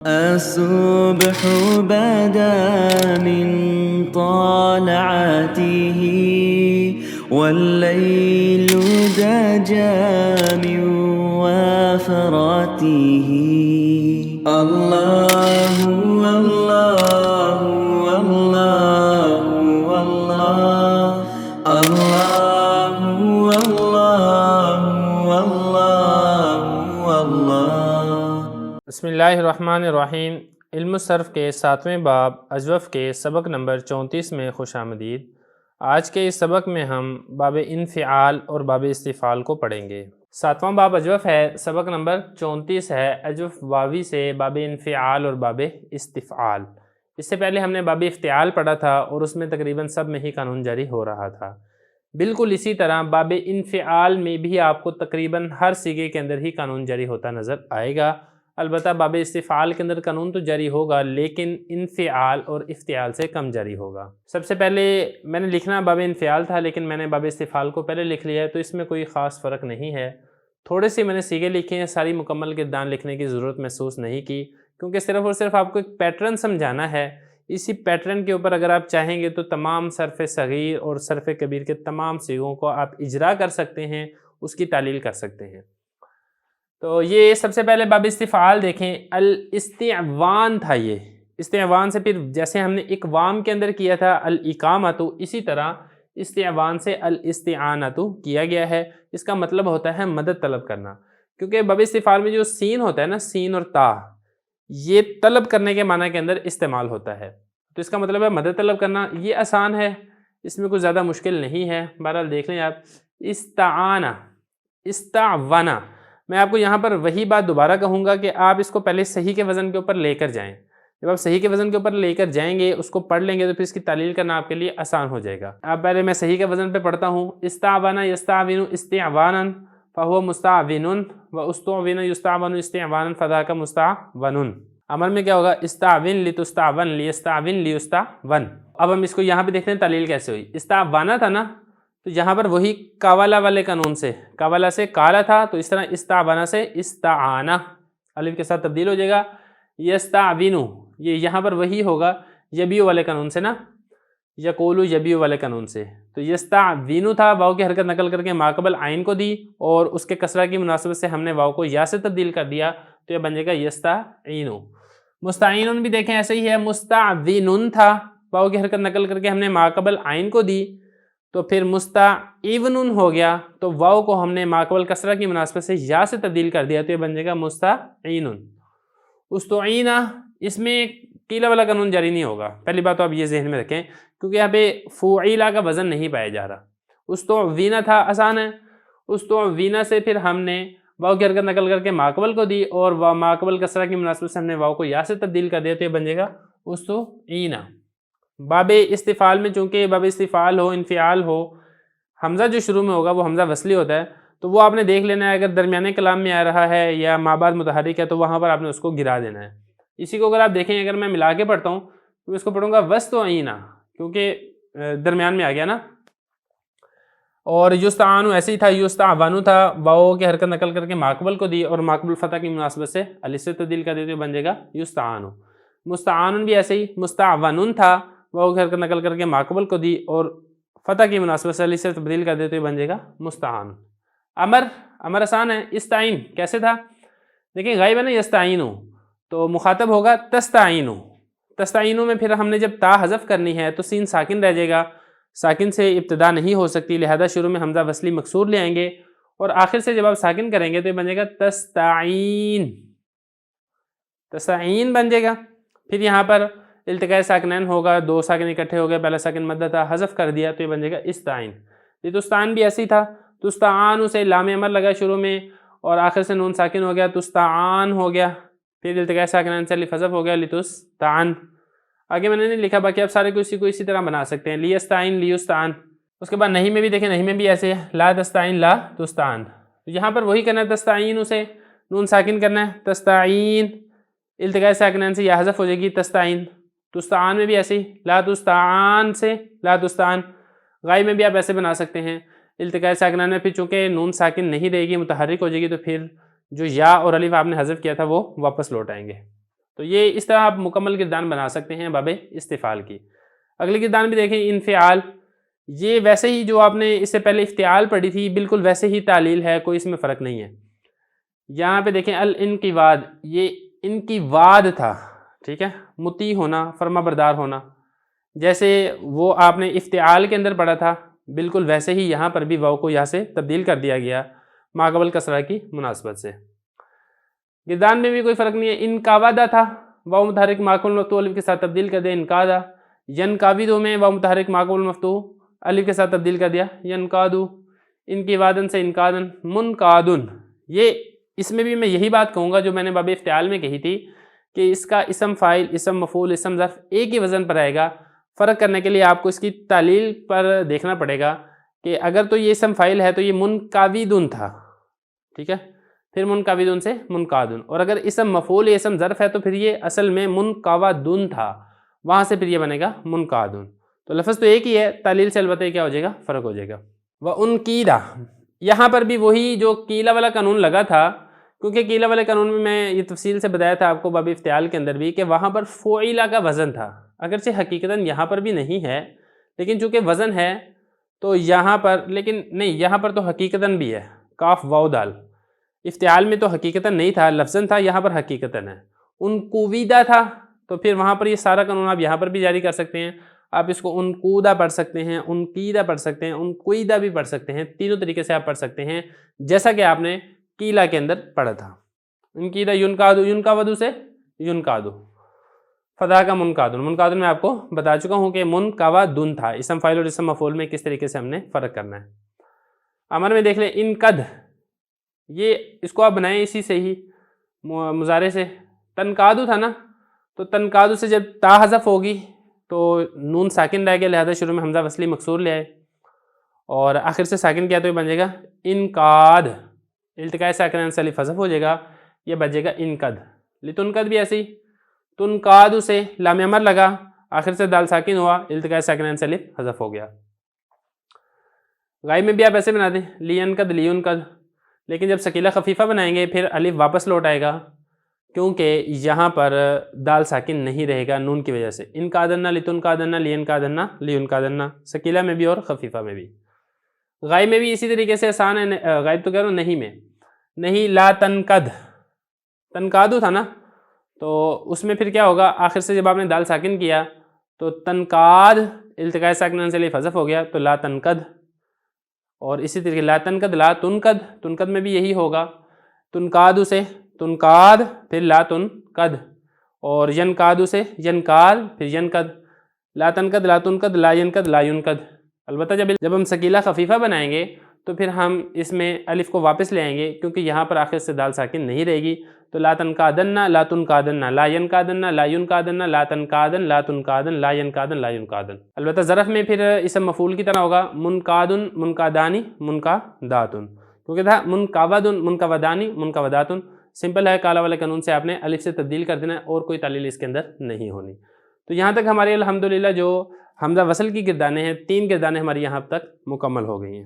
الصبح بدا من طالعته والليل دجى من وفراته الله والله والله والله الله والله والله والله. بسم اللہ الرحمن الرحیم. علم الصرف کے 7ویں باب اجوف کے سبق نمبر 34 میں خوش آمدید. آج کے اس سبق میں ہم باب انفعال اور باب استفعال کو پڑھیں گے. 7واں باب اجوف ہے، سبق نمبر 34 ہے اجوف واوی سے باب انفعال اور باب استفعال. اس سے پہلے ہم نے باب افتعال پڑھا تھا اور اس میں تقریباً سب میں ہی قانون جاری ہو رہا تھا. بالکل اسی طرح باب انفعال میں بھی آپ کو تقریباً ہر صیغے کے اندر ہی قانون جاری ہوتا نظر آئے گا. البتہ باب استفعال کے اندر قانون تو جاری ہوگا لیکن انفعال اور افتعال سے کم جاری ہوگا. سب سے پہلے میں نے لکھنا باب انفعال تھا لیکن میں نے باب استفعال کو پہلے لکھ لیا ہے، تو اس میں کوئی خاص فرق نہیں ہے. تھوڑے سے میں نے صیغے لکھے ہیں، ساری مکمل کردان لکھنے کی ضرورت محسوس نہیں کی، کیونکہ صرف اور صرف آپ کو ایک پیٹرن سمجھانا ہے. اسی پیٹرن کے اوپر اگر آپ چاہیں گے تو تمام صرف صغیر اور صرف کبیر کے تمام صیغوں کو آپ اجرا کر سکتے ہیں، اس کی تعلیل کر سکتے ہیں. تو یہ سب سے پہلے باب استفعال دیکھیں. الاستعوان تھا، یہ استعوان سے پھر جیسے ہم نے اقوام کے اندر کیا تھا الاقامۃ، اسی طرح استعوان سے الاستعانۃ کیا گیا ہے. اس کا مطلب ہوتا ہے مدد طلب کرنا، کیونکہ باب استفعال میں جو سین ہوتا ہے نا، سین اور تا، یہ طلب کرنے کے معنی کے اندر استعمال ہوتا ہے. تو اس کا مطلب ہے مدد طلب کرنا. یہ آسان ہے، اس میں کوئی زیادہ مشکل نہیں ہے. بہرحال دیکھ لیں آپ. استعانہ، استعونا، میں آپ کو یہاں پر وہی بات دوبارہ کہوں گا کہ آپ اس کو پہلے صحیح کے وزن کے اوپر لے کر جائیں. جب آپ صحیح کے وزن کے اوپر لے کر جائیں گے، اس کو پڑھ لیں گے، تو پھر اس کی تعلیل کرنا آپ کے لیے آسان ہو جائے گا. اب پہلے میں صحیح کے وزن پہ پڑھتا ہوں. استعونا یستعون استعوانا فہو مستعون واستعون یستعون استعوانا فذاک مستعون. امر میں کیا ہوگا؟ استعون لتستعون لیستعون لیستعون. اب ہم اس کو یہاں پہ دیکھتے ہیں تعلیل کیسے ہوئی. استعوانا تھا نا، تو یہاں پر وہی کاوالا والے قانون سے، کاوالا سے کالا تھا، تو اس طرح استعوانا سے استعانہ الف کے ساتھ تبدیل ہو جائے گا. یستعونو، یہ یہاں پر وہی ہوگا یبیو والے قانون سے نا، یقولو یبیو والے قانون سے. تو یستعونو تھا، واو کی حرکت نقل کر کے ماقبل عین کو دی اور اس کے کسرہ کی مناسبت سے ہم نے واو کو یا سے تبدیل کر دیا، تو یہ بن جائے گا یستعینو. مستعینن بھی دیکھیں ایسے ہی ہے. مستعونن تھا، واو کی حرکت نقل کر کے ہم نے ماقبل عین کو دی، تو پھر مستعیون ہو گیا، تو واو کو ہم نے ماقبل کسرہ کی مناسبت سے یا سے تبدیل کر دیا، تو یہ بن جائے گا مستعین. استعینہ، اس میں قیلہ والا قانون جاری نہیں ہوگا. پہلی بات تو آپ یہ ذہن میں رکھیں، کیونکہ یہاں پہ فعیلہ کا وزن نہیں پایا جا رہا. استعوینہ تھا، آسان ہے. استعوینہ سے پھر ہم نے واو کی حرکت نقل کر کے ماقبل کو دی اور ماقبل کسرہ کی مناسبت سے ہم نے واو کو یا سے تبدیل کر دیا، تو یہ بن جائے گا استعینہ. باب استفعال میں چونکہ باب استفعال ہو، انفعال ہو، حمزہ جو شروع میں ہوگا وہ حمزہ وصلی ہوتا ہے، تو وہ آپ نے دیکھ لینا ہے. اگر درمیانے کلام میں آ رہا ہے یا مابعد متحرک ہے تو وہاں پر آپ نے اس کو گرا دینا ہے. اسی کو اگر آپ دیکھیں، اگر میں ملا کے پڑھتا ہوں تو اس کو پڑھوں گا وستعینہ، کیونکہ درمیان میں آ گیا نا. اور یستعانو ایسے ہی تھا، یستعونو تھا، واو کی حرکت نقل کر کے ماقبل کو دی اور ماقبل فتح کی مناسبت سے الف سے تبدیل کر دیتے بن جائے گا یستعانو. مستعانن بھی ایسے ہی، مستعونن تھا، واو کی حرکت نقل کر کے ماقبل کو دی اور فتح کی مناسبت سے الف سے تبدیل کر دیتے بن جائے گا مستعان. امر، امر آسان ہے. استعین کیسے تھا؟ دیکھیں غائب ہے نا یستعینو، تو مخاطب ہوگا تستعینو. تستعینو میں پھر ہم نے جب تا حذف کرنی ہے تو سین ساکن رہ جائے گا، ساکن سے ابتدا نہیں ہو سکتی، لہذا شروع میں حمزہ وصلی مکسور لے آئیں گے اور آخر سے جب آپ ساکن کریں گے تو یہ بن جائے گا تستعین. تستعین بن جائے گا. پھر یہاں پر التقاء ساکنین ہوگا، دو ساکن اکٹھے ہو گئے، پہلا ساکن مدہ تھا، حذف کر دیا، تو یہ بن جائے گا استعین. یہ تستعان بھی ایسے ہی تھا. تستعان سے لام امر لگا شروع میں اور آخر سے نون ساکن ہو گیا، تستعان ہو گیا. پھر التقاء ساکنین سے الف حذف ہو گیا، لتستعان. آگے میں نے نہیں لکھا، باقی آپ سارے کو اسی طرح بنا سکتے ہیں. لیستعین، لیستعان. اس کے بعد نہیں میں بھی دیکھیں، نہیں میں بھی ایسے ہے، لا تستعین لا تستعان. یہاں پر وہی کرنا ہے، تستعین سے نون ساکن کرنا ہے، تستعین، التقاء ساکنین سے یا حذف ہو جائے گی، تستعین. تستعان میں بھی ایسے ہی، لا تستعان سے لا تستعان. غائب میں بھی آپ ایسے بنا سکتے ہیں. التقاء ساکنین میں پھر چونکہ نون ساکن نہیں رہے گی، متحرک ہو جائے گی، تو پھر جو یا اور الف آپ نے حذف کیا تھا وہ واپس لوٹ آئیں گے. تو یہ اس طرح آپ مکمل گردان بنا سکتے ہیں باب استفعال کی۔ اگلی گردان بھی دیکھیں انفعال، یہ ویسے ہی جو آپ نے اس سے پہلے افتعال پڑھی تھی بالکل ویسے ہی تعلیل ہے، کوئی اس میں فرق نہیں ہے۔ یہاں پہ دیکھیں الانقواد، یہ انقواد تھا، ٹھیک ہے، مطیع ہونا، فرما بردار ہونا، جیسے وہ آپ نے افتعال کے اندر پڑھا تھا بالکل ویسے ہی یہاں پر بھی واو کو یہاں سے تبدیل کر دیا گیا ما قبل کسرہ کی مناسبت سے۔ گردان میں بھی کوئی فرق نہیں ہے، انقاوادہ تھا، واو متحرک ما قبل مفتوح الف کے ساتھ تبدیل کر دیا انقادا، ینقاویدو میں واو متحرک ما قبل مفتوح الف کے ساتھ تبدیل کر دیا ینقادو، انقوادن سے انقادن، منقادن، یہ اس میں بھی میں یہی بات کہوں گا جو میں نے باب افتعال میں کہی تھی کہ اس کا اسم فاعل، اسم مفعول، اسم ظرف ایک ہی وزن پر آئے گا۔ فرق کرنے کے لیے آپ کو اس کی تعلیل پر دیکھنا پڑے گا کہ اگر تو یہ اسم فاعل ہے تو یہ منقاویدن تھا، ٹھیک ہے، پھر منقاویدن سے منقادن، اور اگر اسم مفعول یا اسم ظرف ہے تو پھر یہ اصل میں منقوادن تھا، وہاں سے پھر یہ بنے گا منقادن۔ تو لفظ تو ایک ہی ہے، تعلیل سے البتہ کیا ہو جائے گا، فرق ہو جائے گا۔ وَأُنْقِیدَ، یہاں پر بھی وہی جو قیلہ والا قانون لگا تھا، کیونکہ قیلہ والے قانون میں یہ تفصیل سے بتایا تھا آپ کو باب افتعال کے اندر بھی کہ وہاں پر فعیلہ کا وزن تھا، اگرچہ حقیقتاً یہاں پر بھی نہیں ہے لیکن چونکہ وزن ہے تو یہاں پر، لیکن نہیں یہاں پر تو حقیقتاً بھی ہے، کاف واو دال، افتعال میں تو حقیقتاً نہیں تھا، لفظاً تھا، یہاں پر حقیقتاً ہے۔ انقویدہ تھا تو پھر وہاں پر یہ سارا قانون آپ یہاں پر بھی جاری کر سکتے ہیں، آپ اس کو انقودہ پڑھ سکتے ہیں، انقیدہ پڑھ سکتے ہیں، انقویدہ بھی پڑھ سکتے ہیں، تینوں طریقے سے آپ پڑھ سکتے ہیں جیسا کہ آپ نے قیلہ کے اندر پڑھا تھا۔ انقیدہ ینقادو، ینقاودو سے ینقادو، فدا کا منقادن، منقادن میں آپ کو بتا چکا ہوں کہ منقوادن تھا، اسم فاعل اور اسم مفعول میں کس طریقے سے ہم نے فرق کرنا ہے۔ امر میں دیکھ لیں انقد، یہ اس کو آپ بنائیں اسی سے ہی مضارع سے، تنقادو تھا نا، تو تنقادو سے جب تا حذف ہوگی تو نون ساکن رہ گیا، لہذا شروع میں حمزہ وصلی مکسور لے آئے اور آخر سے ساکن کیا تو یہ بن جائے گا انقاد، التقاء ساکنین سے الف حذف ہو جائے گا، یہ بن جائے گا انقد۔ لتنقد بھی ایسے ہی، تنقاد سے لام امر لگا، آخر سے دال ساکن ہوا، التقاء ساکنین سے الف حذف ہو گیا۔ غائب میں بھی آپ ایسے بنا دیں لینقد، لیونقد، لیکن جب ثقیلہ خفیفہ بنائیں گے پھر الف واپس لوٹ آئے گا کیونکہ یہاں پر دال ساکن نہیں رہے گا نون کی وجہ سے، انقادنہ، لتنقادنہ، لینقادنہ، لیونقادنہ، ثقیلہ میں بھی اور خفیفہ میں بھی۔ غائب میں بھی اسی طریقے سے آسان ہے، غائب تو کہہ رہا ہوں نہیں میں، نہیں لا تنقد، تنقادو تھا نا، تو اس میں پھر کیا ہوگا، آخر سے جب آپ نے دال ساکن کیا تو تنقاد، التقاء ساکنین سے الف حذف ہو گیا تو لا تنقد، اور اسی طریقے لا تنقد، لا تنقد، تنقد میں بھی یہی ہوگا، تنقادو سے تنقاد پھر لا تنقد، اور ینقادو سے ینقاد پھر ینقد، لا تنقد، لا تنقد، لا ینقد، لا ینقد۔ البتہ جب ہم ثقیلہ خفیفہ بنائیں گے تو پھر ہم اس میں الف کو واپس لے آئیں گے کیونکہ یہاں پر آخر سے دال ساکن نہیں رہے گی، تو لا تنقادنہ، لا تنقادنہ، لا ینقادنہ، لا ینقادنہ، لا تنقادن، لا تنقادن، لا ینقادن، لا ینقادن۔ البتہ ظرف میں پھر اسم مفعول کی طرح ہوگا منقادن، منقادانی، منقاداتن، کیونکہ تھا منقودن، منقودانی، منقوداتن، سمپل ہے، کالا والے قانون سے آپ نے الف سے تبدیل کر دینا ہے اور کوئی تعلیل اس کے اندر نہیں ہونی۔ تو یہاں تک ہماری الحمدللہ جو حمزہ وصل کی گردانیں ہیں، 3 گردانیں ہماری یہاں تک مکمل ہو گئی ہیں۔